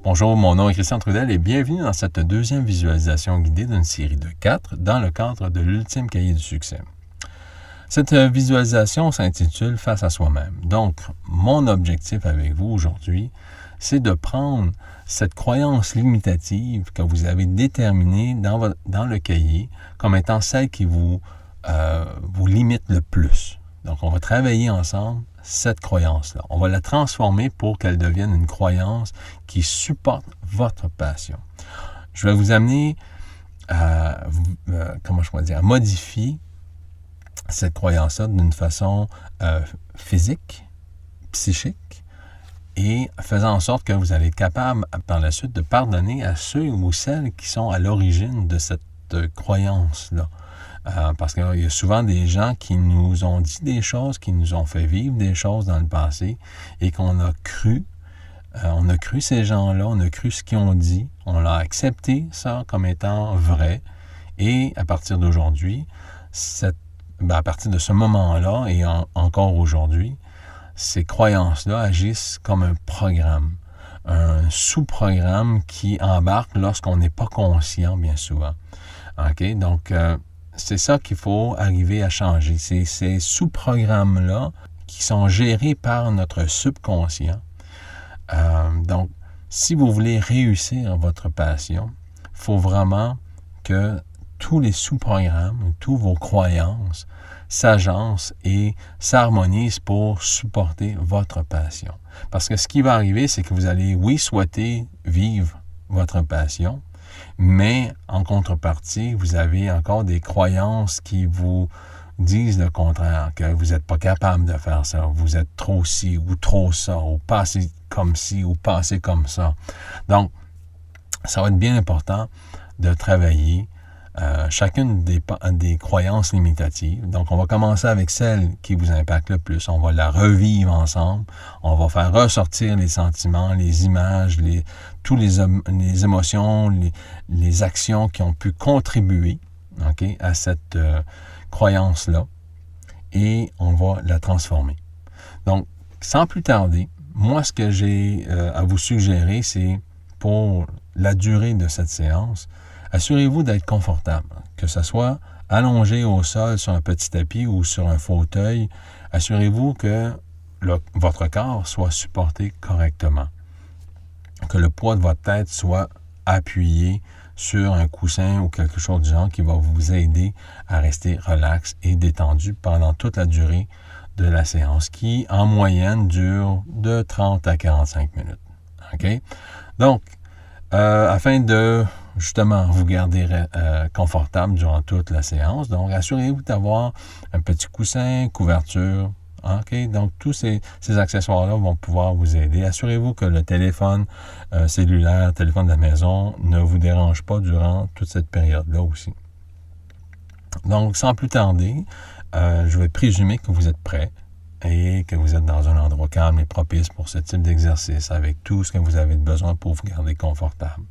Bonjour, mon nom est Christian Trudel et bienvenue dans cette deuxième visualisation guidée d'une série de 4 dans le cadre de l'ultime cahier du succès. Cette visualisation s'intitule « Face à soi-même ». Donc, mon objectif avec vous aujourd'hui, c'est de prendre cette croyance limitative que vous avez déterminée dans le cahier comme étant celle qui vous limite le plus. Donc, on va travailler ensemble cette croyance-là. On va la transformer pour qu'elle devienne une croyance qui supporte votre passion. Je vais vous amener à modifier cette croyance-là d'une façon physique, psychique, et faisant en sorte que vous allez être capable par la suite de pardonner à ceux ou celles qui sont à l'origine de cette croyance-là. Parce qu'il y a souvent des gens qui nous ont dit des choses, qui nous ont fait vivre des choses dans le passé et qu'on a cru. On a cru ces gens-là, on a cru ce qu'ils ont dit, on a accepté ça comme étant vrai. Et à partir d'aujourd'hui, à partir de ce moment-là et encore aujourd'hui, ces croyances-là agissent comme un programme, un sous-programme qui embarque lorsqu'on n'est pas conscient, bien souvent. OK? Donc, c'est ça qu'il faut arriver à changer. C'est ces sous-programmes-là qui sont gérés par notre subconscient. Donc, si vous voulez réussir votre passion, il faut vraiment que tous les sous-programmes, toutes vos croyances s'agencent et s'harmonisent pour supporter votre passion. Parce que ce qui va arriver, c'est que vous allez, oui, souhaiter vivre votre passion, mais en contrepartie, vous avez encore des croyances qui vous disent le contraire, que vous n'êtes pas capable de faire ça, vous êtes trop ci ou trop ça, ou pas assez comme ci ou pas assez comme ça. Donc, ça va être bien important de travailler chacune des croyances limitatives. Donc, on va commencer avec celle qui vous impacte le plus. On va la revivre ensemble. On va faire ressortir les sentiments, les images, toutes les émotions, les actions qui ont pu contribuer à cette croyance-là. Et on va la transformer. Donc, sans plus tarder, moi, ce que j'ai à vous suggérer, c'est pour la durée de cette séance, assurez-vous d'être confortable, que ce soit allongé au sol sur un petit tapis ou sur un fauteuil. Assurez-vous que votre corps soit supporté correctement, que le poids de votre tête soit appuyé sur un coussin ou quelque chose du genre qui va vous aider à rester relax et détendu pendant toute la durée de la séance, qui en moyenne dure de 30 à 45 minutes. OK? Donc, afin de justement vous garder confortable durant toute la séance, donc assurez-vous d'avoir un petit coussin, couverture. OK? Donc, tous ces accessoires-là vont pouvoir vous aider. Assurez-vous que le téléphone cellulaire, téléphone de la maison ne vous dérange pas durant toute cette période-là aussi. Donc, sans plus tarder, je vais présumer que vous êtes prêts et que vous êtes dans un endroit calme et propice pour ce type d'exercice avec tout ce que vous avez besoin pour vous garder confortable.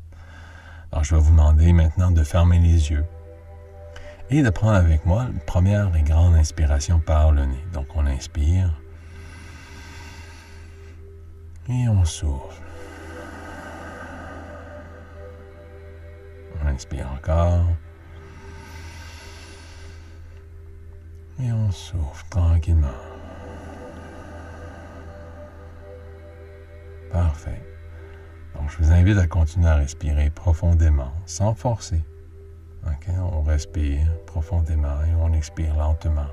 Alors, je vais vous demander maintenant de fermer les yeux et de prendre avec moi une première et grande inspiration par le nez. Donc, on inspire et on souffle. On inspire encore et on souffle tranquillement. Parfait. Donc, je vous invite à continuer à respirer profondément, sans forcer. OK? On respire profondément et on expire lentement.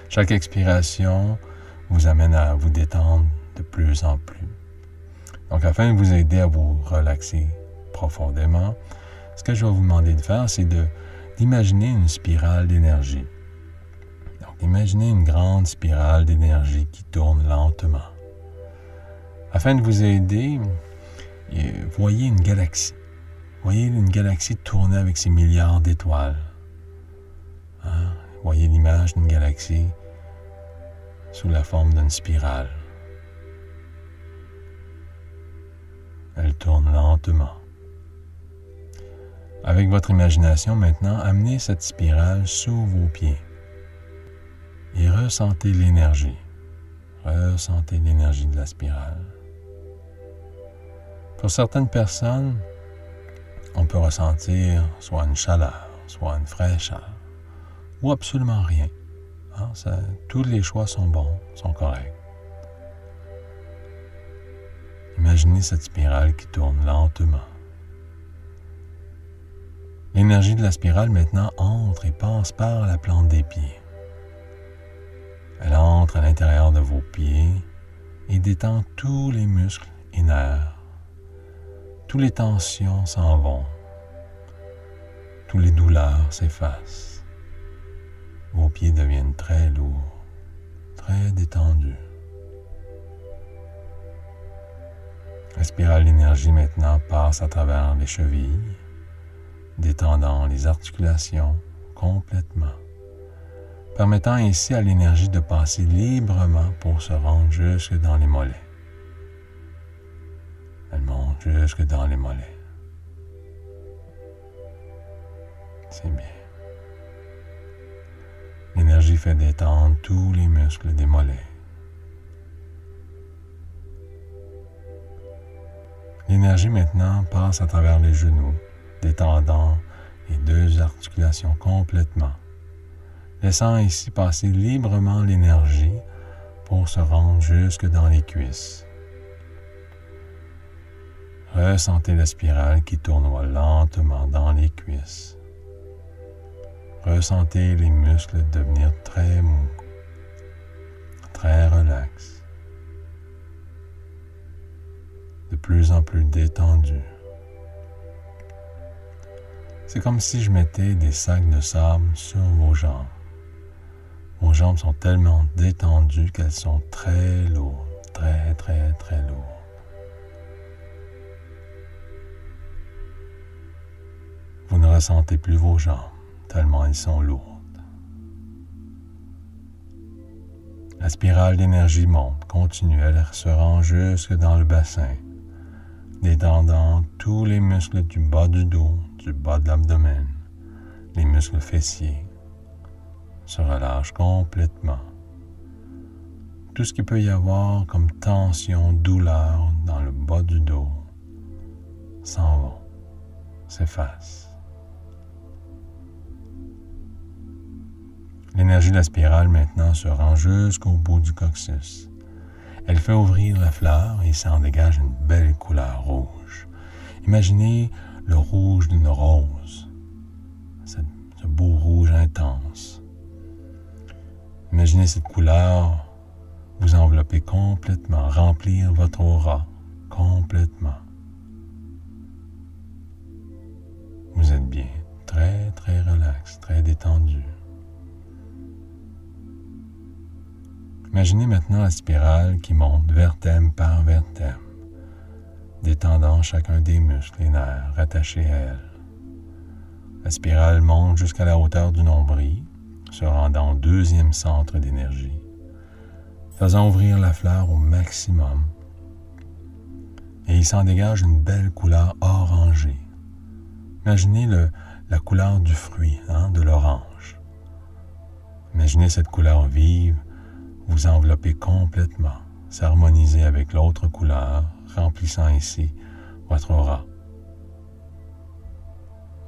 Chaque expiration vous amène à vous détendre de plus en plus. Donc, afin de vous aider à vous relaxer profondément, ce que je vais vous demander de faire, c'est d'imaginer une spirale d'énergie. Donc, imaginez une grande spirale d'énergie qui tourne lentement. Afin de vous aider, voyez une galaxie. Voyez une galaxie tourner avec ses milliards d'étoiles. Voyez l'image d'une galaxie sous la forme d'une spirale. Elle tourne lentement. Avec votre imagination maintenant, amenez cette spirale sous vos pieds et ressentez l'énergie. Ressentez l'énergie de la spirale. Pour certaines personnes, on peut ressentir soit une chaleur, soit une fraîcheur, ou absolument rien. Tous les choix sont bons, sont corrects. Imaginez cette spirale qui tourne lentement. L'énergie de la spirale maintenant entre et passe par la plante des pieds. Elle entre à l'intérieur de vos pieds et détend tous les muscles et nerfs. Toutes les tensions s'en vont. Toutes les douleurs s'effacent. Vos pieds deviennent très lourds, très détendus. La spirale d'énergie maintenant passe à travers les chevilles, détendant les articulations complètement, permettant ainsi à l'énergie de passer librement pour se rendre jusque dans les mollets. Elle monte jusque dans les mollets. C'est bien. L'énergie fait détendre tous les muscles des mollets. L'énergie maintenant passe à travers les genoux, détendant les deux articulations complètement, laissant ainsi passer librement l'énergie pour se rendre jusque dans les cuisses. Ressentez la spirale qui tournoie lentement dans les cuisses. Ressentez les muscles devenir très mous, très relax, de plus en plus détendus. C'est comme si je mettais des sacs de sable sur vos jambes. Vos jambes sont tellement détendues qu'elles sont très lourdes, très, très, très lourdes. Vous ne ressentez plus vos jambes, tellement elles sont lourdes. La spirale d'énergie monte, continue, elle se rend jusque dans le bassin, détendant tous les muscles du bas du dos, du bas de l'abdomen, les muscles fessiers se relâchent complètement. Tout ce qu'il peut y avoir comme tension, douleur dans le bas du dos s'en vont, s'effacent. L'énergie de la spirale maintenant se rend jusqu'au bout du coccyx. Elle fait ouvrir la fleur et s'en dégage une belle couleur rouge. Imaginez le rouge d'une rose, ce beau rouge intense. Imaginez cette couleur vous envelopper complètement, remplir votre aura complètement. Vous êtes bien, très très relax, très détendu. Imaginez maintenant la spirale qui monte vertèbre par vertèbre, détendant chacun des muscles et nerfs rattachés à elle. La spirale monte jusqu'à la hauteur du nombril, se rendant au deuxième centre d'énergie, faisant ouvrir la fleur au maximum. Et il s'en dégage une belle couleur orangée. Imaginez la couleur du fruit, de l'orange. Imaginez cette couleur vive vous envelopper complètement, s'harmoniser avec l'autre couleur, remplissant ainsi votre aura.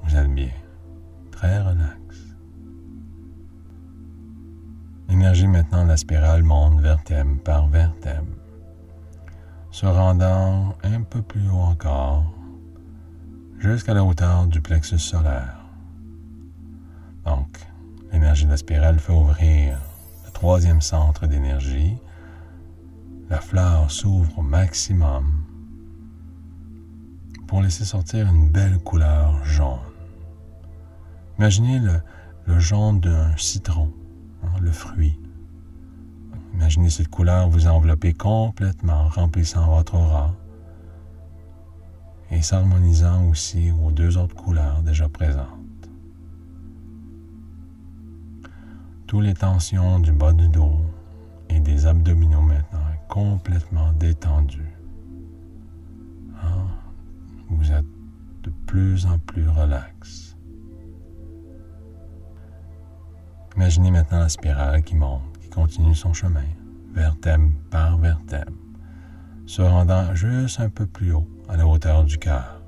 Vous êtes bien, très relax. L'énergie maintenant de la spirale monte vertèbre par vertèbre, se rendant un peu plus haut encore, jusqu'à la hauteur du plexus solaire. Donc, l'énergie de la spirale fait ouvrir le troisième centre d'énergie. La fleur s'ouvre au maximum pour laisser sortir une belle couleur jaune. Imaginez le jaune d'un citron, le fruit. Imaginez cette couleur vous envelopper complètement, remplissant votre aura et s'harmonisant aussi aux deux autres couleurs déjà présentes. Toutes les tensions du bas du dos et des abdominaux maintenant complètement détendues. Vous êtes de plus en plus relax. Imaginez maintenant la spirale qui monte, qui continue son chemin, vertèbre par vertèbre, se rendant juste un peu plus haut, à la hauteur du cœur.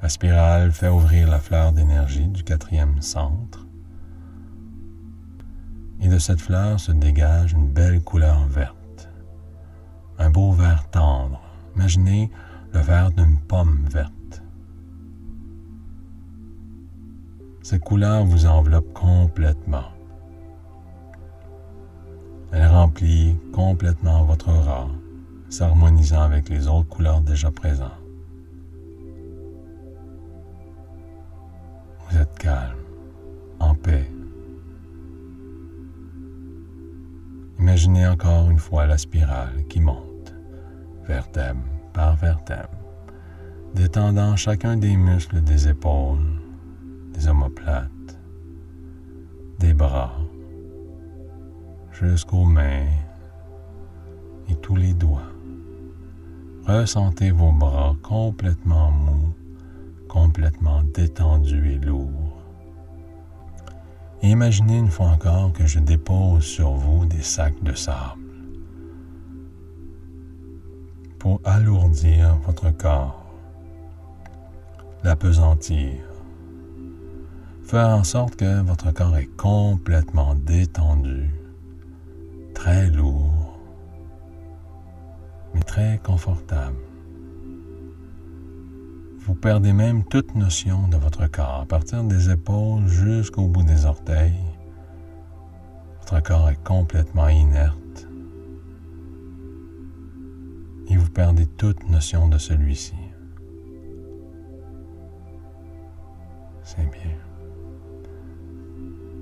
La spirale fait ouvrir la fleur d'énergie du 4e centre. Et de cette fleur se dégage une belle couleur verte. Un beau vert tendre. Imaginez le vert d'une pomme verte. Cette couleur vous enveloppe complètement. Elle remplit complètement votre aura, s'harmonisant avec les autres couleurs déjà présentes. Vous êtes calme, en paix. Imaginez encore une fois la spirale qui monte, vertèbre par vertèbre, détendant chacun des muscles des épaules, des omoplates, des bras, jusqu'aux mains et tous les doigts. Ressentez vos bras complètement mous, complètement détendus et lourds. Et imaginez une fois encore que je dépose sur vous des sacs de sable pour alourdir votre corps, l'appesantir, faire en sorte que votre corps est complètement détendu, très lourd, mais très confortable. Vous perdez même toute notion de votre corps, à partir des épaules jusqu'au bout des orteils. Votre corps est complètement inerte et vous perdez toute notion de celui-ci. C'est bien.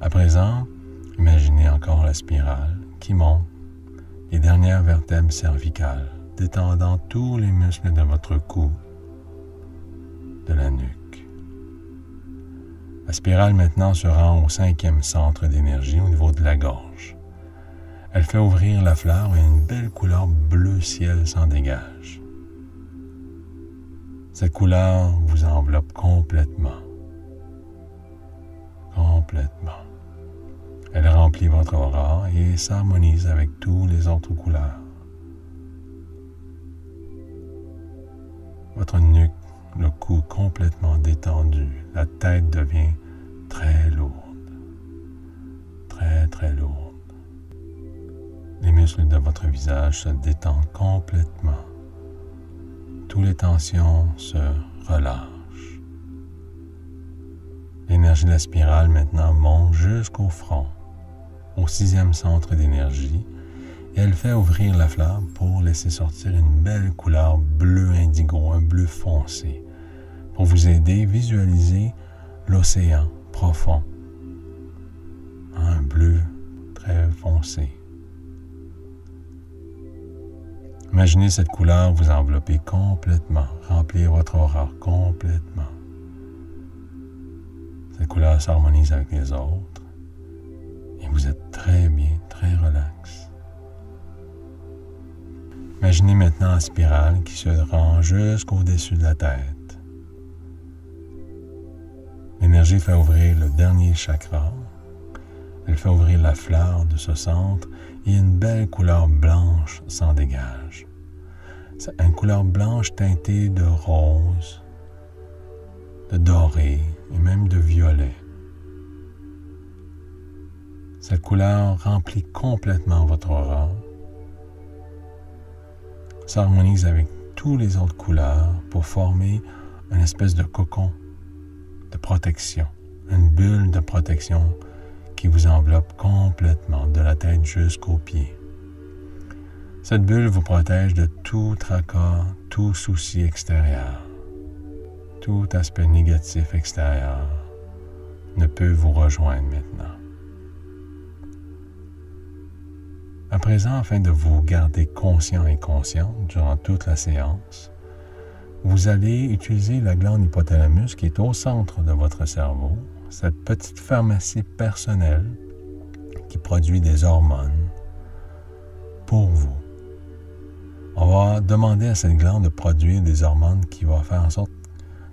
À présent, imaginez encore la spirale qui monte les dernières vertèbres cervicales, détendant tous les muscles de votre cou, de la nuque. La spirale maintenant se rend au 5e centre d'énergie au niveau de la gorge. Elle fait ouvrir la fleur et une belle couleur bleu ciel s'en dégage. Cette couleur vous enveloppe complètement. Complètement. Elle remplit votre aura et s'harmonise avec toutes les autres couleurs. Votre nuque, le cou complètement détendu, la tête devient très lourde, très très lourde. Les muscles de votre visage se détendent complètement. Toutes les tensions se relâchent. L'énergie de la spirale maintenant monte jusqu'au front, au 6e centre d'énergie, et elle fait ouvrir la fleur pour laisser sortir une belle couleur bleu indigo, un bleu foncé, pour vous aider à visualiser l'océan profond, un bleu très foncé. Imaginez cette couleur vous envelopper complètement, remplir votre aura complètement. Cette couleur s'harmonise avec les autres et vous êtes très bien, très relax. Imaginez maintenant la spirale qui se rend jusqu'au-dessus de la tête. L'énergie fait ouvrir le dernier chakra. Elle fait ouvrir la fleur de ce centre et une belle couleur blanche s'en dégage. C'est une couleur blanche teintée de rose, de doré et même de violet. Cette couleur remplit complètement votre aura, s'harmonise avec toutes les autres couleurs pour former une espèce de cocon de protection, une bulle de protection qui vous enveloppe complètement de la tête jusqu'aux pieds. Cette bulle vous protège de tout tracas, tout souci extérieur. Tout aspect négatif extérieur ne peut vous rejoindre maintenant. À présent, afin de vous garder conscient et consciente durant toute la séance, vous allez utiliser la glande hypothalamus qui est au centre de votre cerveau, cette petite pharmacie personnelle qui produit des hormones pour vous. On va demander à cette glande de produire des hormones qui vont faire en sorte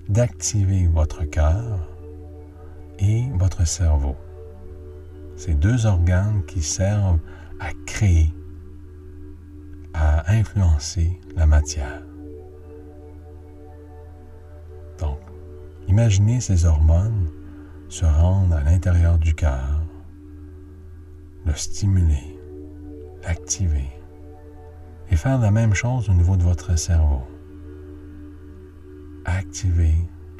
d'activer votre cœur et votre cerveau. Ces deux organes qui servent à créer, à influencer la matière. Donc, imaginez ces hormones se rendre à l'intérieur du cœur, le stimuler, l'activer et faire la même chose au niveau de votre cerveau. Activer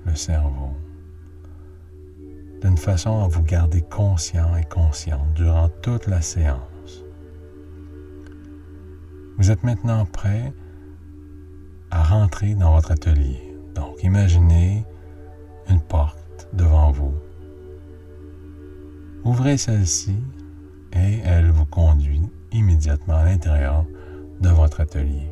le cerveau d'une façon à vous garder conscient et consciente durant toute la séance. Vous êtes maintenant prêt à rentrer dans votre atelier. Donc, imaginez une porte devant vous. Ouvrez celle-ci et elle vous conduit immédiatement à l'intérieur de votre atelier.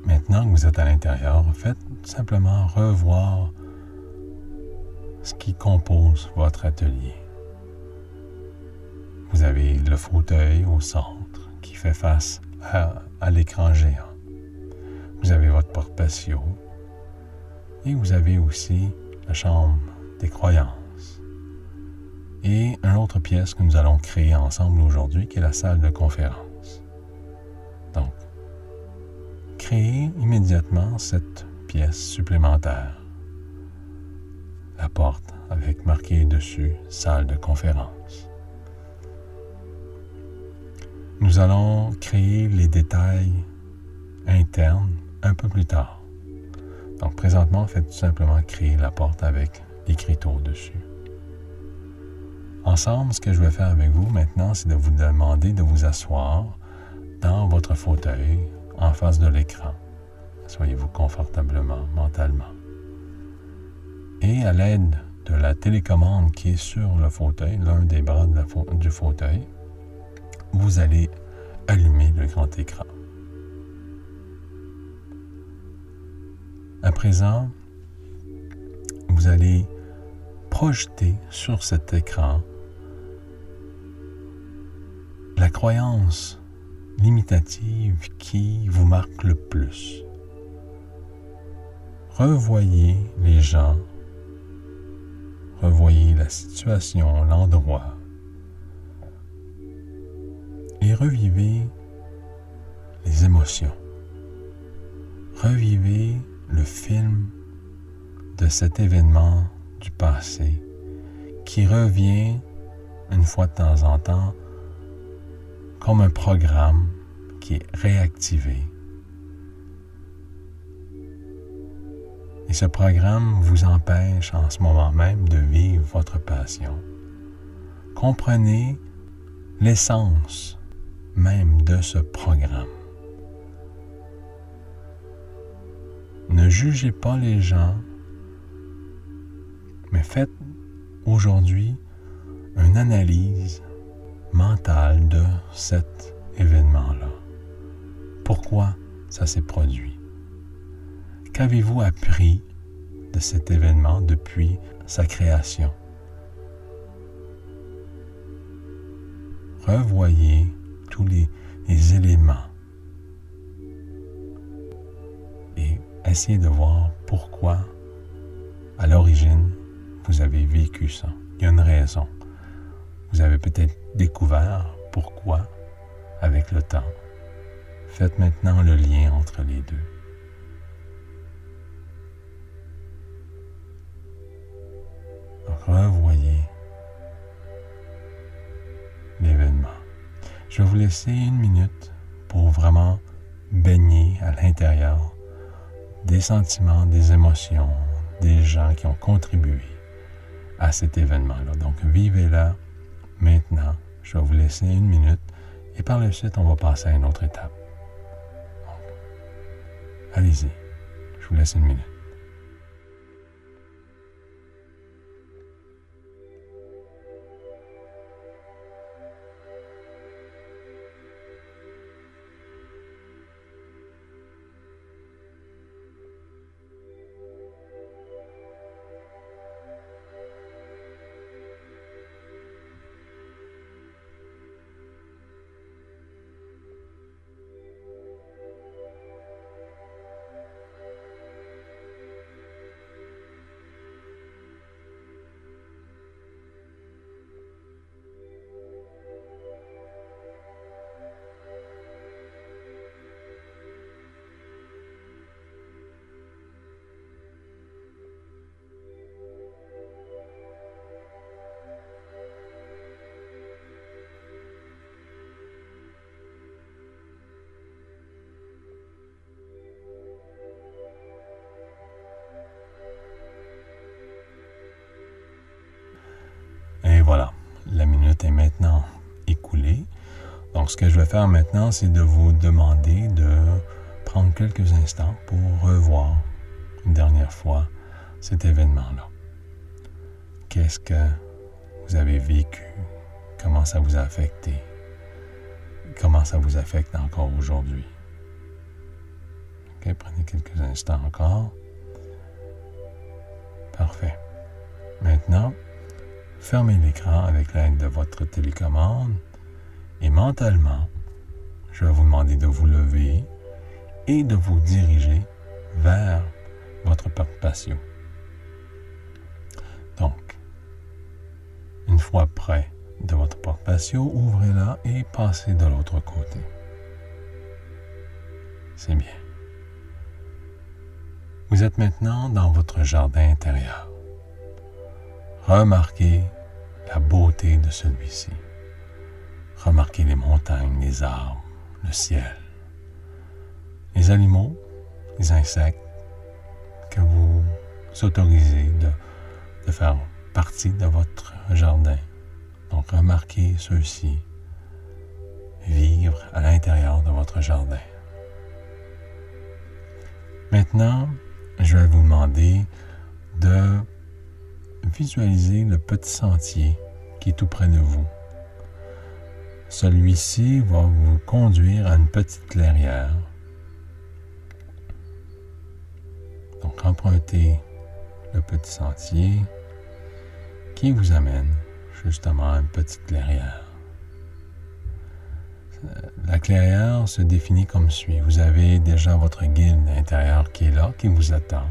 Maintenant que vous êtes à l'intérieur, faites simplement revoir ce qui compose votre atelier. Vous avez le fauteuil au centre qui fait face à l'écran géant. Vous avez votre porte-patio et vous avez aussi la chambre des croyances. Et une autre pièce que nous allons créer ensemble aujourd'hui qui est la salle de conférence. Donc, créez immédiatement cette pièce supplémentaire. La porte avec marqué dessus « Salle de conférence ». Nous allons créer les détails internes un peu plus tard. Donc présentement, faites tout simplement créer la porte avec l'écriteau dessus. Ensemble, ce que je vais faire avec vous maintenant, c'est de vous demander de vous asseoir dans votre fauteuil en face de l'écran. Soyez-vous confortablement, mentalement. Et à l'aide de la télécommande qui est sur le fauteuil, l'un des bras du fauteuil, vous allez allumer le grand écran. À présent, vous allez projeter sur cet écran la croyance limitative qui vous marque le plus. Revoyez les gens, revoyez la situation, l'endroit, et revivez les émotions. Revivez le film de cet événement du passé qui revient une fois de temps en temps comme un programme qui est réactivé. Et ce programme vous empêche en ce moment même de vivre votre passion. Comprenez l'essence même de ce programme. Ne jugez pas les gens, mais faites aujourd'hui une analyse mentale de cet événement-là. Pourquoi ça s'est produit? Qu'avez-vous appris de cet événement depuis sa création? Revoyez tous les éléments et essayez de voir pourquoi, à l'origine, vous avez vécu ça. Il y a une raison. Vous avez peut-être découvert pourquoi avec le temps. Faites maintenant le lien entre les deux. Donc, revoyez l'événement. Je vais vous laisser 1 minute pour vraiment baigner à l'intérieur des sentiments, des émotions, des gens qui ont contribué à cet événement-là. Donc, vivez-la maintenant. Je vais vous laisser 1 minute et par la suite, on va passer à une autre étape. Donc, allez-y. Je vous laisse 1 minute. Donc, ce que je vais faire maintenant, c'est de vous demander de prendre quelques instants pour revoir une dernière fois cet événement-là. Qu'est-ce que vous avez vécu? Comment ça vous a affecté? Comment ça vous affecte encore aujourd'hui? OK, prenez quelques instants encore. Parfait. Maintenant, fermez l'écran avec l'aide de votre télécommande et mentalement, je vais vous demander de vous lever et de vous diriger vers votre porte patio. Donc, une fois près de votre porte patio, ouvrez-la et passez de l'autre côté. C'est bien. Vous êtes maintenant dans votre jardin intérieur. Remarquez la beauté de celui-ci. Remarquez les montagnes, les arbres, le ciel, les animaux, les insectes que vous autorisez de faire partie de votre jardin. Donc, remarquez ceux-ci vivre à l'intérieur de votre jardin. Maintenant, je vais vous demander de visualiser le petit sentier qui est tout près de vous. Celui-ci va vous conduire à une petite clairière. Donc, empruntez le petit sentier qui vous amène justement à une petite clairière. La clairière se définit comme suit. Vous avez déjà votre guide intérieur qui est là, qui vous attend,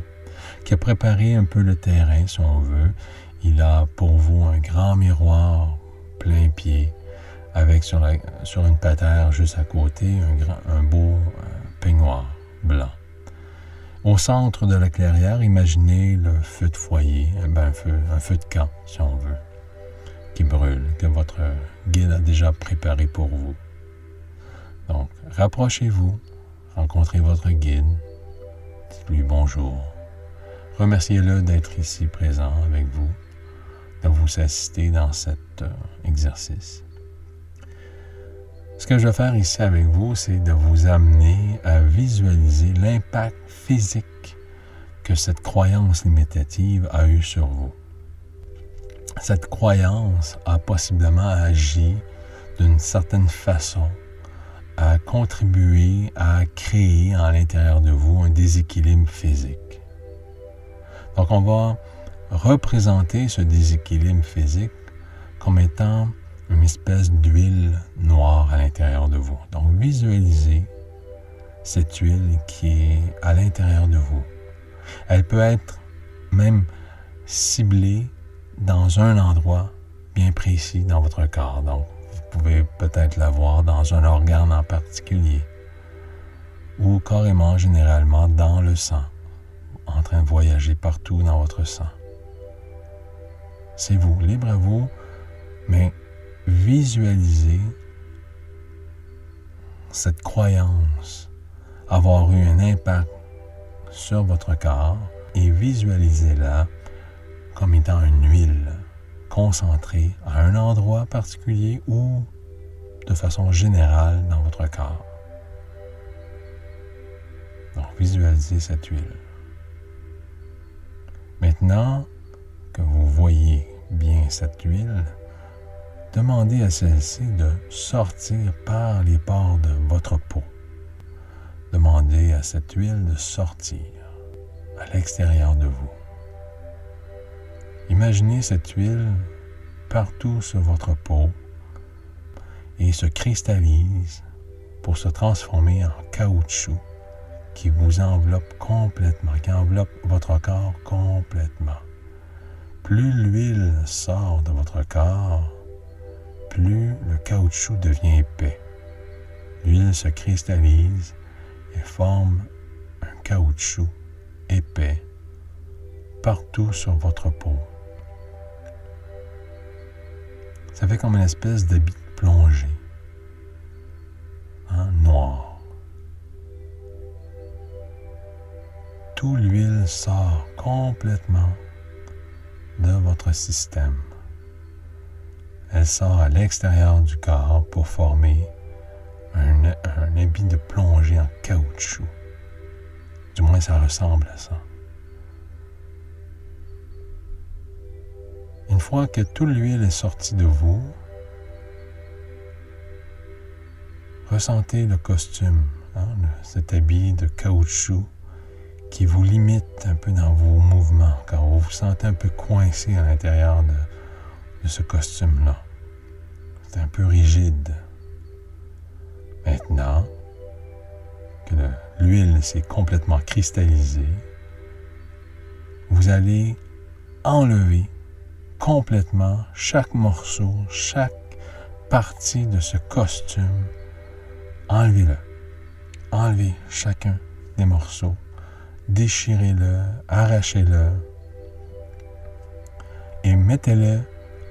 qui a préparé un peu le terrain, si on veut. Il a pour vous un grand miroir plein pied, avec sur une patère juste à côté, un beau peignoir blanc. Au centre de la clairière, imaginez le feu de foyer, un feu de camp, si on veut, qui brûle, que votre guide a déjà préparé pour vous. Donc, rapprochez-vous, rencontrez votre guide, dites-lui bonjour. Remerciez-le d'être ici présent avec vous, de vous assister dans cet exercice. Ce que je vais faire ici avec vous, c'est de vous amener à visualiser l'impact physique que cette croyance limitative a eu sur vous. Cette croyance a possiblement agi d'une certaine façon à contribuer à créer à l'intérieur de vous un déséquilibre physique. Donc, on va représenter ce déséquilibre physique comme étant une espèce d'huile noire à l'intérieur de vous. Donc, visualisez cette huile qui est à l'intérieur de vous. Elle peut être même ciblée dans un endroit bien précis dans votre corps. Donc, vous pouvez peut-être la voir dans un organe en particulier ou carrément, généralement, dans le sang, en train de voyager partout dans votre sang. C'est vous, libre à vous, mais visualisez cette croyance avoir eu un impact sur votre corps et visualisez-la comme étant une huile concentrée à un endroit particulier ou de façon générale dans votre corps. Donc, visualisez cette huile. Maintenant que vous voyez bien cette huile, demandez à celle-ci de sortir par les pores de votre peau. Demandez à cette huile de sortir à l'extérieur de vous. Imaginez cette huile partout sur votre peau et se cristallise pour se transformer en caoutchouc qui vous enveloppe complètement, qui enveloppe votre corps complètement. Plus l'huile sort de votre corps, plus le caoutchouc devient épais. L'huile se cristallise et forme un caoutchouc épais partout sur votre peau. Ça fait comme une espèce d'habit de plongée, noir. Toute l'huile sort complètement de votre système. Elle sort à l'extérieur du corps pour former un habit de plongée en caoutchouc. Du moins, ça ressemble à ça. Une fois que toute l'huile est sortie de vous, ressentez le costume, cet habit de caoutchouc qui vous limite un peu dans vos mouvements, car vous vous sentez un peu coincé à l'intérieur de ce costume-là. C'est un peu rigide. Maintenant que l'huile s'est complètement cristallisée, vous allez enlever complètement chaque morceau, chaque partie de ce costume. Enlevez-le. Enlevez chacun des morceaux. Déchirez-le, arrachez-le et mettez-le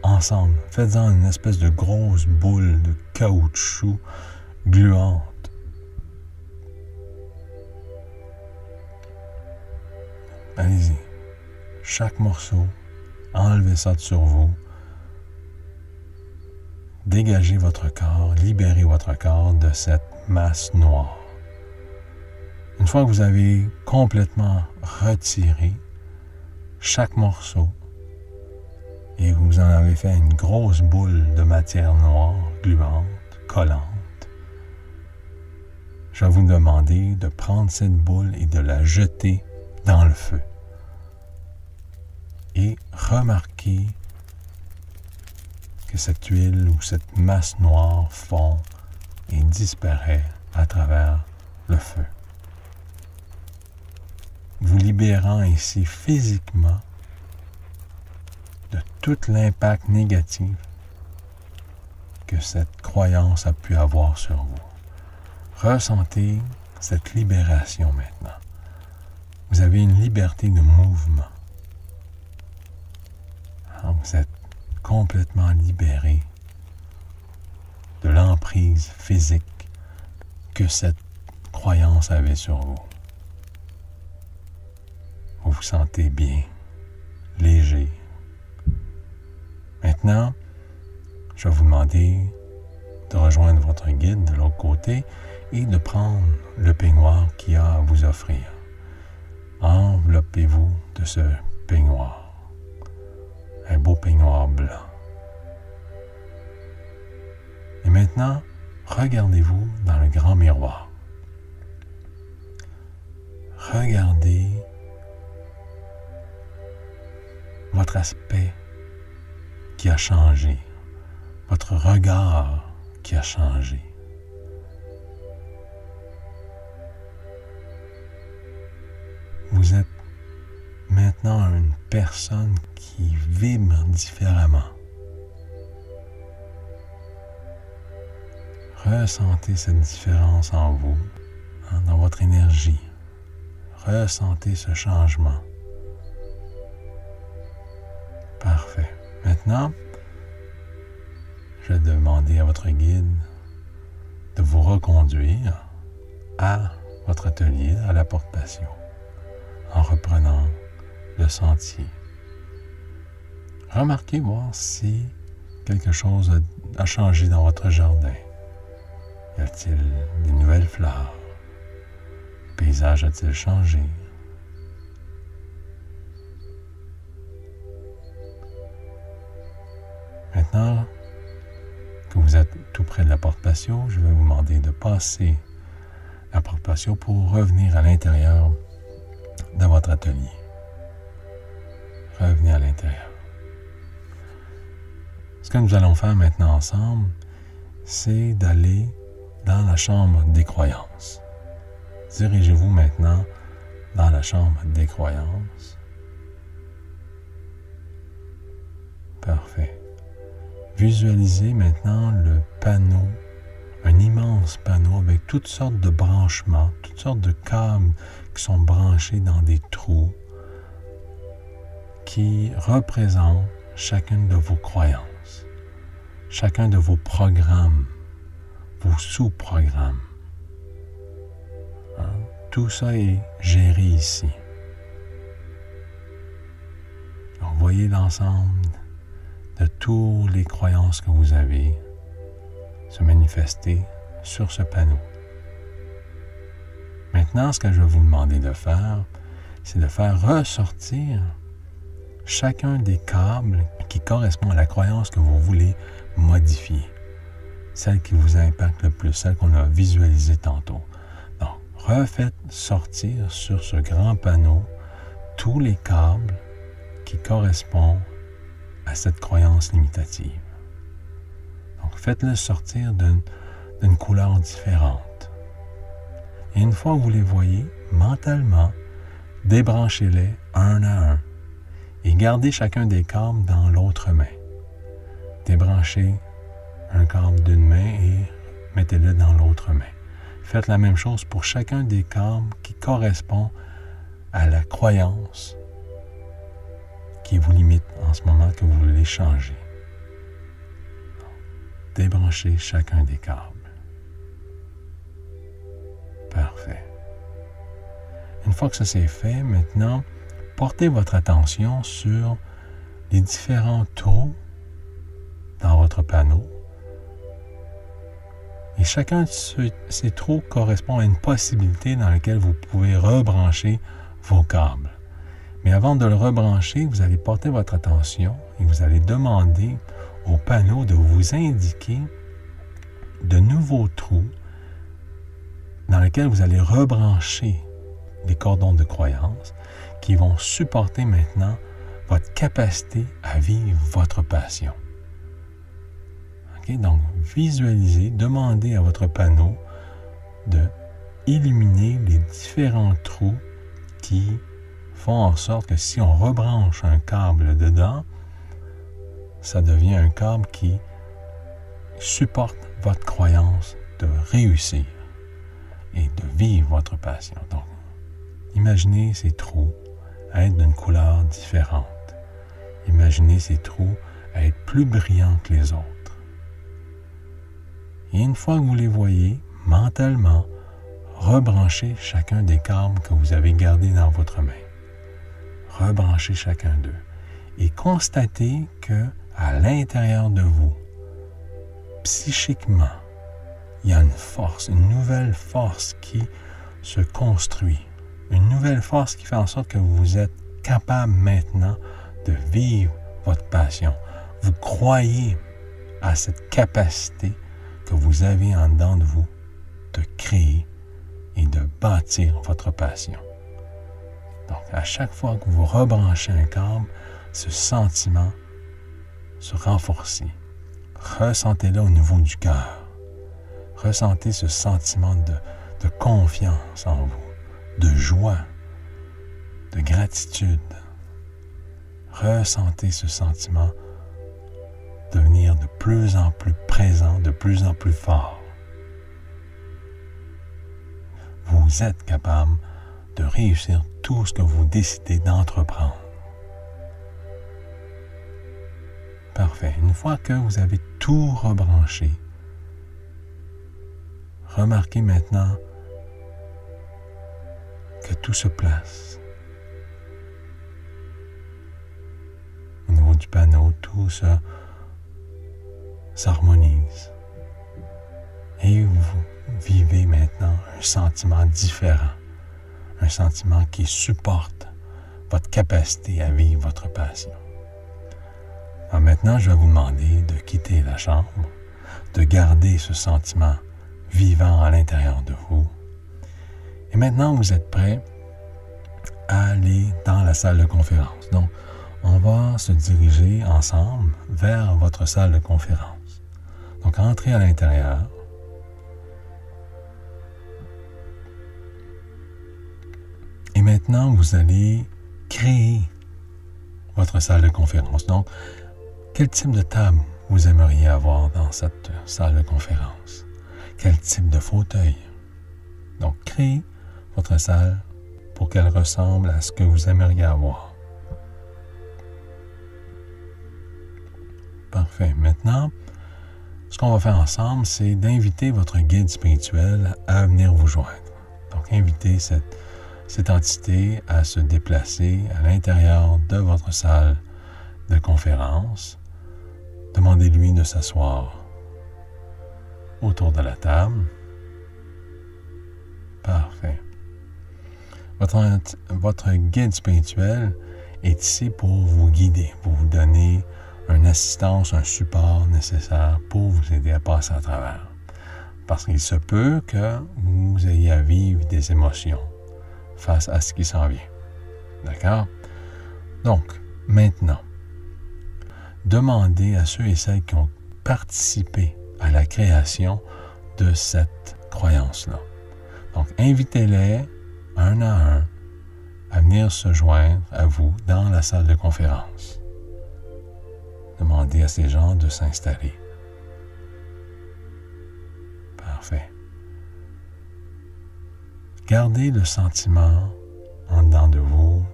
ensemble. Faites-en une espèce de grosse boule de caoutchouc gluante. Allez-y. Chaque morceau, enlevez ça de sur vous. Dégagez votre corps, libérez votre corps de cette masse noire. Une fois que vous avez complètement retiré chaque morceau et vous en avez fait une grosse boule de matière noire, gluante, collante, je vais vous demander de prendre cette boule et de la jeter dans le feu. Et remarquez que cette huile ou cette masse noire fond et disparaît à travers le feu. Vous libérant ainsi physiquement de tout l'impact négatif que cette croyance a pu avoir sur vous. Ressentez cette libération maintenant. Vous avez une liberté de mouvement. Vous êtes complètement libéré de l'emprise physique que cette croyance avait sur vous. Vous vous sentez bien, léger. Maintenant, je vais vous demander de rejoindre votre guide de l'autre côté et de prendre le peignoir qu'il y a à vous offrir. Enveloppez-vous de ce peignoir. Un beau peignoir blanc. Et maintenant, regardez-vous dans le grand miroir. Regardez votre aspect qui a changé, votre regard qui a changé. Vous êtes maintenant une personne qui vibre différemment. Ressentez cette différence en vous, dans votre énergie. Ressentez ce changement. Parfait. Maintenant, je vais demander à votre guide de vous reconduire à votre atelier, à la porte patio, en reprenant le sentier. Remarquez voir si quelque chose a changé dans votre jardin. Y a-t-il des nouvelles fleurs? Le paysage a-t-il changé? Maintenant que vous êtes tout près de la porte patio, je vais vous demander de passer la porte patio pour revenir à l'intérieur de votre atelier. Revenez à l'intérieur. Ce que nous allons faire maintenant ensemble, c'est d'aller dans la chambre des croyances. Dirigez-vous maintenant dans la chambre des croyances. Parfait. Visualisez maintenant le panneau, un immense panneau avec toutes sortes de branchements, toutes sortes de câbles qui sont branchés dans des trous qui représentent chacune de vos croyances, chacun de vos programmes, vos sous-programmes. Tout ça est géré ici. Alors, voyez l'ensemble de toutes les croyances que vous avez se manifester sur ce panneau. Maintenant, ce que je vais vous demander de faire, c'est de faire ressortir chacun des câbles qui correspond à la croyance que vous voulez modifier. Celle qui vous impacte le plus, celle qu'on a visualisée tantôt. Donc, refaites sortir sur ce grand panneau tous les câbles qui correspondent à cette croyance limitative. Donc, faites-le sortir d'une couleur différente. Et une fois que vous les voyez, mentalement, débranchez-les un à un et gardez chacun des câbles dans l'autre main. Débranchez un câble d'une main et mettez-le dans l'autre main. Faites la même chose pour chacun des câbles qui correspond à la croyance qui vous limite en ce moment que vous voulez changer. Débranchez chacun des câbles. Parfait. Une fois que ça c'est fait, maintenant, portez votre attention sur les différents trous dans votre panneau. Et chacun de ces trous correspond à une possibilité dans laquelle vous pouvez rebrancher vos câbles. Mais avant de le rebrancher, vous allez porter votre attention et vous allez demander au panneau de vous indiquer de nouveaux trous dans lesquels vous allez rebrancher les cordons de croyance qui vont supporter maintenant votre capacité à vivre votre passion. Donc, visualisez, demandez à votre panneau de illuminer les différents trous qui font en sorte que si on rebranche un câble dedans, ça devient un câble qui supporte votre croyance de réussir et de vivre votre passion. Donc, imaginez ces trous à être d'une couleur différente. Imaginez ces trous à être plus brillants que les autres. Et une fois que vous les voyez, mentalement, rebranchez chacun des câbles que vous avez gardés dans votre main. Rebranchez chacun d'eux. Et constatez que à l'intérieur de vous, psychiquement, il y a une force, une nouvelle force qui se construit. Une nouvelle force qui fait en sorte que vous êtes capable maintenant de vivre votre passion. Vous croyez à cette capacité que vous avez en dedans de vous de créer et de bâtir votre passion. Donc, à chaque fois que vous rebranchez un câble, ce sentiment se renforce. Ressentez-le au niveau du cœur. Ressentez ce sentiment de confiance en vous, de joie, de gratitude. Ressentez ce sentiment devenir de plus en plus présent, de plus en plus fort. Vous êtes capable de réussir tout ce que vous décidez d'entreprendre. Parfait. Une fois que vous avez tout rebranché, remarquez maintenant que tout se place. Au niveau du panneau, tout s'harmonise. Et vous vivez maintenant un sentiment différent. Un sentiment qui supporte votre capacité à vivre votre passion. Alors maintenant, je vais vous demander de quitter la chambre, de garder ce sentiment vivant à l'intérieur de vous. Et maintenant, vous êtes prêts à aller dans la salle de conférence. Donc, on va se diriger ensemble vers votre salle de conférence. Donc, entrez à l'intérieur. Et maintenant, vous allez créer votre salle de conférence. Donc, quel type de table vous aimeriez avoir dans cette salle de conférence? Quel type de fauteuil? Donc, créez votre salle pour qu'elle ressemble à ce que vous aimeriez avoir. Parfait. Maintenant, ce qu'on va faire ensemble, c'est d'inviter votre guide spirituel à venir vous joindre. Donc, invitez cette entité à se déplacer à l'intérieur de votre salle de conférence. Demandez-lui de s'asseoir autour de la table. Parfait. Votre guide spirituel est ici pour vous guider, pour vous donner une assistance, un support nécessaire pour vous aider à passer à travers. Parce qu'il se peut que vous ayez à vivre des émotions face à ce qui s'en vient. D'accord? Donc, maintenant, demandez à ceux et celles qui ont participé à la création de cette croyance-là. Donc, invitez-les un à un à venir se joindre à vous dans la salle de conférence. Demandez à ces gens de s'installer. Parfait. Gardez le sentiment en dedans de vous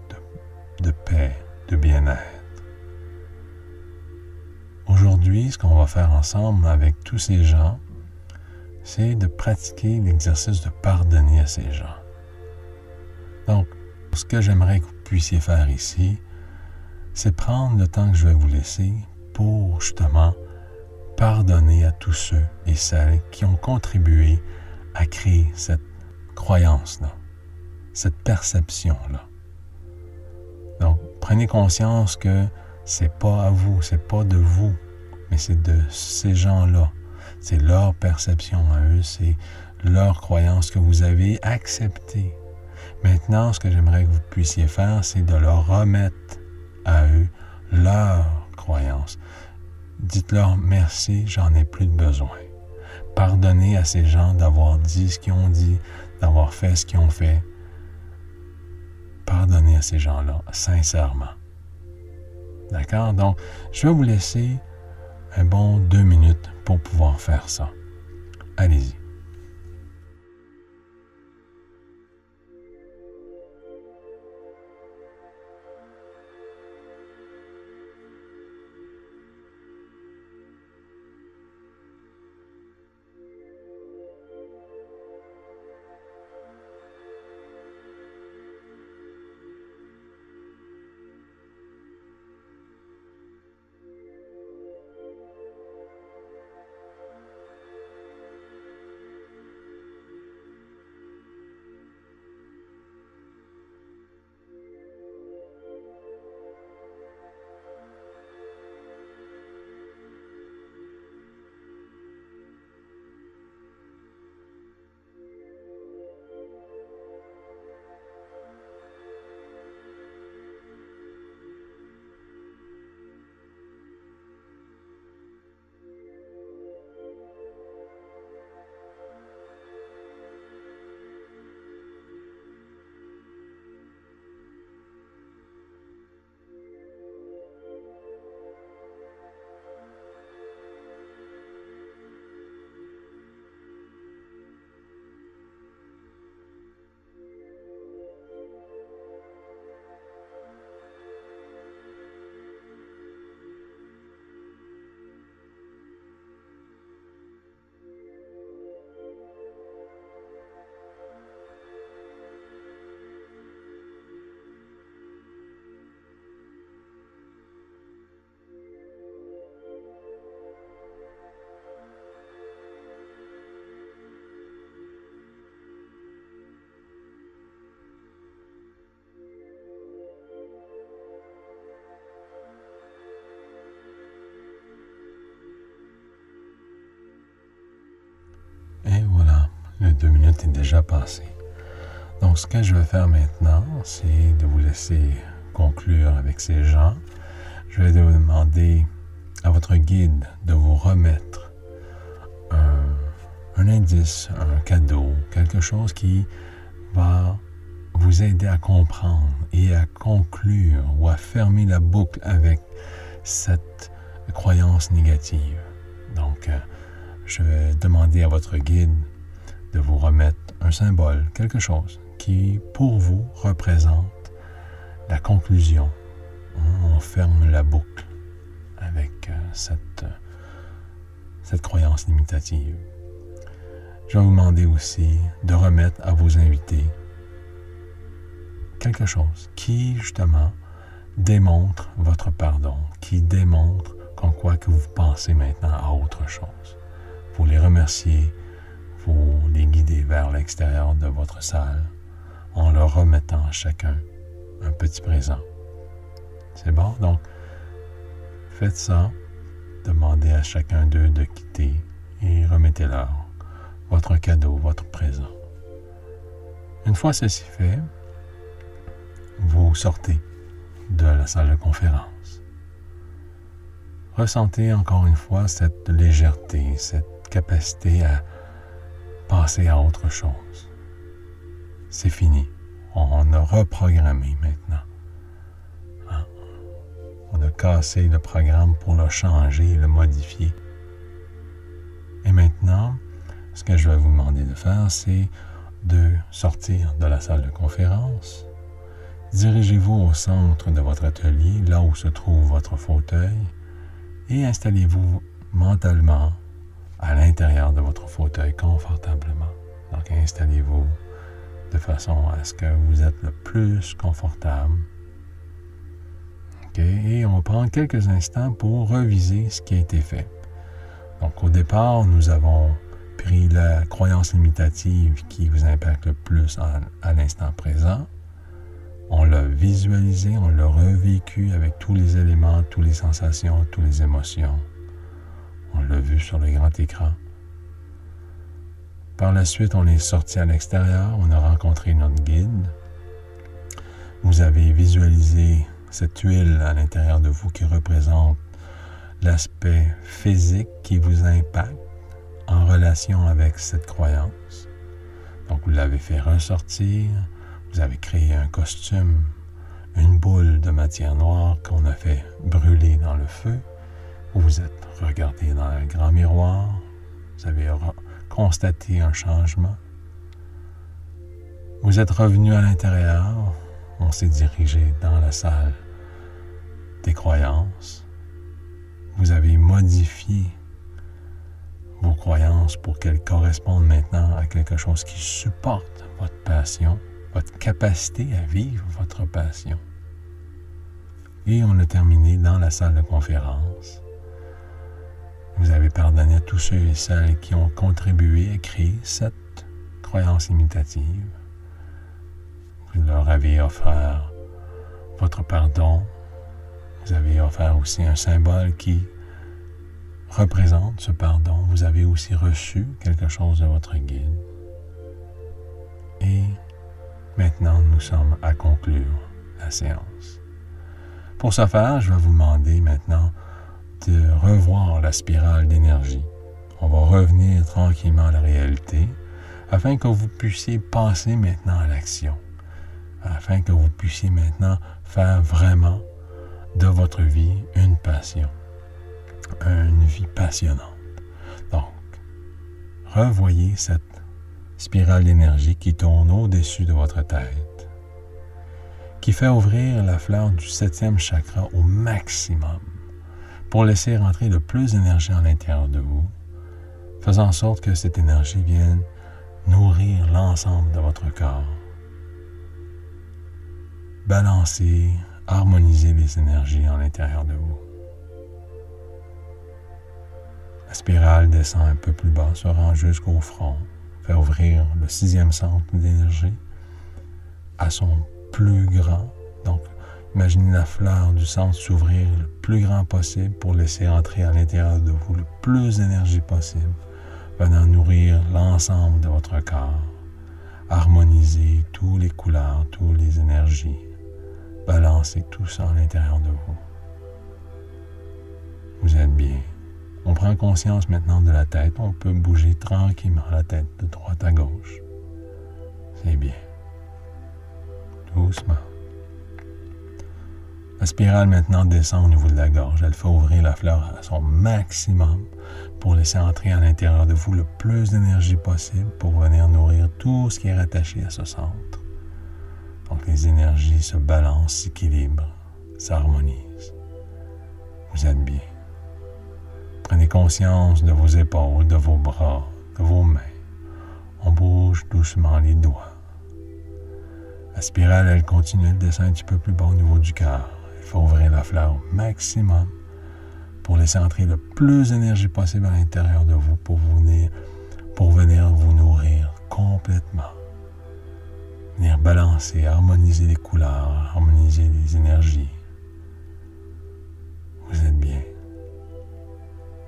de paix, de bien-être. Aujourd'hui, ce qu'on va faire ensemble avec tous ces gens, c'est de pratiquer l'exercice de pardonner à ces gens. Donc, ce que j'aimerais que vous puissiez faire ici, c'est prendre le temps que je vais vous laisser pour justement pardonner à tous ceux et celles qui ont contribué à créer cette croyance-là, cette perception-là. Donc, prenez conscience que c'est pas à vous, c'est pas de vous, mais c'est de ces gens-là. C'est leur perception à eux, c'est leur croyance que vous avez acceptée. Maintenant, ce que j'aimerais que vous puissiez faire, c'est de leur remettre à eux leur croyance. Dites-leur merci, j'en ai plus de besoin. Pardonnez à ces gens d'avoir dit ce qu'ils ont dit, d'avoir fait ce qu'ils ont fait. Pardonnez à ces gens-là, sincèrement. D'accord? Donc, je vais vous laisser un bon 2 minutes pour pouvoir faire ça. Allez-y. Et voilà, le 2 minutes est déjà passé. Donc, ce que je vais faire maintenant, c'est de vous laisser conclure avec ces gens. Je vais demander à votre guide de vous remettre un indice, un cadeau, quelque chose qui va vous aider à comprendre et à conclure ou à fermer la boucle avec cette croyance négative. Donc, je vais demander à votre guide de vous remettre un symbole, quelque chose qui, pour vous, représente la conclusion. On ferme la boucle avec cette croyance limitative. Je vais vous demander aussi de remettre à vos invités quelque chose qui, justement, démontre votre pardon, qui démontre comme quoi que vous pensez maintenant à autre chose. vous les remerciez, vous les guidez vers l'extérieur de votre salle en leur remettant chacun un petit présent. C'est bon? Donc, faites ça. Demandez à chacun d'eux de quitter et remettez-leur votre cadeau, votre présent. Une fois ceci fait, vous sortez de la salle de conférence. Ressentez encore une fois cette légèreté, cette capacité à passer à autre chose. C'est fini. On a reprogrammé maintenant. On a cassé le programme pour le changer, le modifier. Et maintenant, ce que je vais vous demander de faire, c'est de sortir de la salle de conférence. Dirigez-vous au centre de votre atelier, là où se trouve votre fauteuil, et installez-vous mentalement à l'intérieur de votre fauteuil confortablement. Donc, installez-vous de façon à ce que vous êtes le plus confortable. Et on va prendre quelques instants pour reviser ce qui a été fait. Donc, au départ, nous avons pris la croyance limitative qui vous impacte le plus à l'instant présent. On l'a visualisé, on l'a revécu avec tous les éléments, toutes les sensations, toutes les émotions. On l'a vu sur le grand écran. Par la suite, on est sorti à l'extérieur, on a rencontré notre guide. Vous avez visualisé cette huile à l'intérieur de vous qui représente l'aspect physique qui vous impacte en relation avec cette croyance. Donc, vous l'avez fait ressortir, vous avez créé un costume, une boule de matière noire qu'on a fait brûler dans le feu. Vous vous êtes regardé dans un grand miroir, vous avez constaté un changement. Vous êtes revenu à l'intérieur, on s'est dirigé dans la salle des croyances. Vous avez modifié vos croyances pour qu'elles correspondent maintenant à quelque chose qui supporte votre passion, votre capacité à vivre votre passion. Et on a terminé dans la salle de conférence. Vous avez pardonné à tous ceux et celles qui ont contribué à créer cette croyance imitative. Vous leur avez offert votre pardon. Vous avez offert aussi un symbole qui représente ce pardon. Vous avez aussi reçu quelque chose de votre guide. Et maintenant, nous sommes à conclure la séance. Pour ce faire, je vais vous demander maintenant de revoir la spirale d'énergie. On va revenir tranquillement à la réalité afin que vous puissiez passer maintenant à l'action, afin que vous puissiez maintenant faire vraiment de votre vie une passion, une vie passionnante. Donc, revoyez cette spirale d'énergie qui tourne au-dessus de votre tête, qui fait ouvrir la fleur du 7e chakra au maximum pour laisser rentrer le plus d'énergie à l'intérieur de vous, faisant en sorte que cette énergie vienne nourrir l'ensemble de votre corps, balancer, harmoniser les énergies à l'intérieur de vous. La spirale descend un peu plus bas, se rend jusqu'au front, fait ouvrir le 6e centre d'énergie à son plus grand. Donc, imaginez la fleur du centre s'ouvrir le plus grand possible pour laisser entrer à l'intérieur de vous le plus d'énergie possible, venant nourrir l'ensemble de votre corps, harmoniser toutes les couleurs, toutes les énergies, balancer tout ça à l'intérieur de vous. Vous êtes bien. On prend conscience maintenant de la tête. On peut bouger tranquillement la tête de droite à gauche. C'est bien. Doucement. La spirale maintenant descend au niveau de la gorge. Elle fait ouvrir la fleur à son maximum pour laisser entrer à l'intérieur de vous le plus d'énergie possible pour venir nourrir tout ce qui est rattaché à ce centre. Donc les énergies se balancent, s'équilibrent, s'harmonisent. Vous êtes bien. Prenez conscience de vos épaules, de vos bras, de vos mains. On bouge doucement les doigts. La spirale, elle continue, elle descend un petit peu plus bas au niveau du cœur. Il faut ouvrir la fleur au maximum pour laisser entrer le plus d'énergie possible à l'intérieur de vous pour vous venir balancer, harmoniser les couleurs, harmoniser les énergies. Vous êtes bien.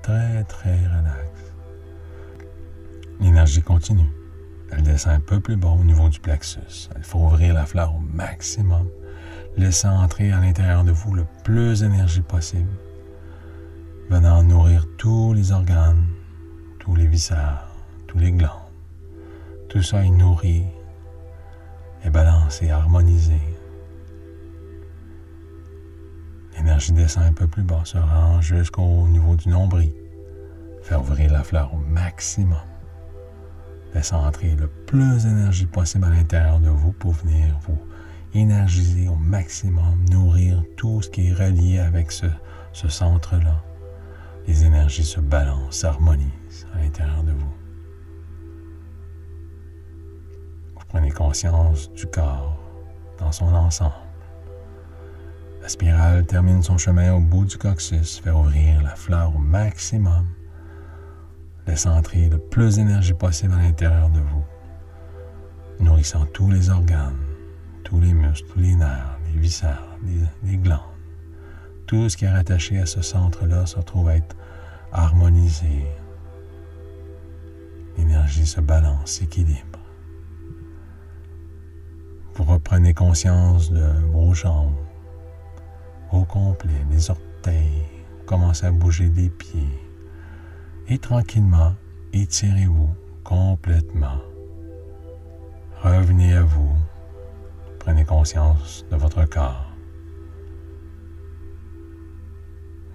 Très, très relax. L'énergie continue. Elle descend un peu plus bas au niveau du plexus. Il faut ouvrir la fleur au maximum. Laissez entrer à l'intérieur de vous le plus d'énergie possible, venant nourrir tous les organes, tous les viscères, tous les glandes. Tout ça est nourri, est balancé, harmonisé. L'énergie descend un peu plus bas, se rend jusqu'au niveau du nombril. Faire ouvrir la fleur au maximum. Laissez entrer le plus d'énergie possible à l'intérieur de vous pour venir vous énergiser au maximum, nourrir tout ce qui est relié avec ce centre-là. Les énergies se balancent, s'harmonisent à l'intérieur de vous. Vous prenez conscience du corps dans son ensemble. La spirale termine son chemin au bout du coccyx, fait ouvrir la fleur au maximum. Laisse entrer le plus d'énergie possible à l'intérieur de vous, nourrissant tous les organes, tous les muscles, tous les nerfs, les viscères, les glandes. Tout ce qui est rattaché à ce centre-là se retrouve à être harmonisé. L'énergie se balance, s'équilibre. Vous reprenez conscience de vos jambes au complet, les orteils, vous commencez à bouger les pieds. Et tranquillement, étirez-vous complètement. Revenez à vous. Prenez conscience de votre corps.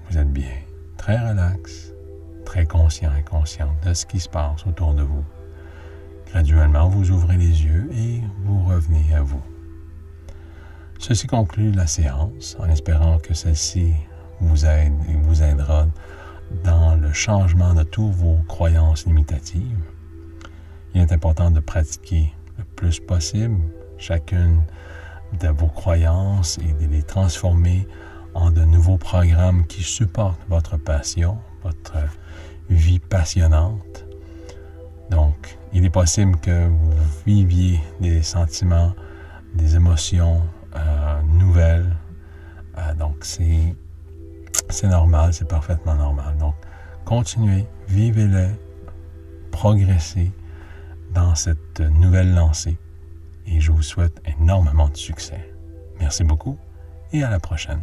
Vous êtes bien, très relax, très conscient et consciente de ce qui se passe autour de vous. Graduellement, vous ouvrez les yeux et vous revenez à vous. Ceci conclut la séance, en espérant que celle-ci vous aide et vous aidera dans le changement de toutes vos croyances limitatives. Il est important de pratiquer le plus possible chacune de vos croyances et de les transformer en de nouveaux programmes qui supportent votre passion, votre vie passionnante. Donc, il est possible que vous viviez des sentiments, des émotions nouvelles. Donc, c'est normal, c'est parfaitement normal. Donc, continuez, vivez-le, progressez dans cette nouvelle lancée. Et je vous souhaite énormément de succès. Merci beaucoup et à la prochaine.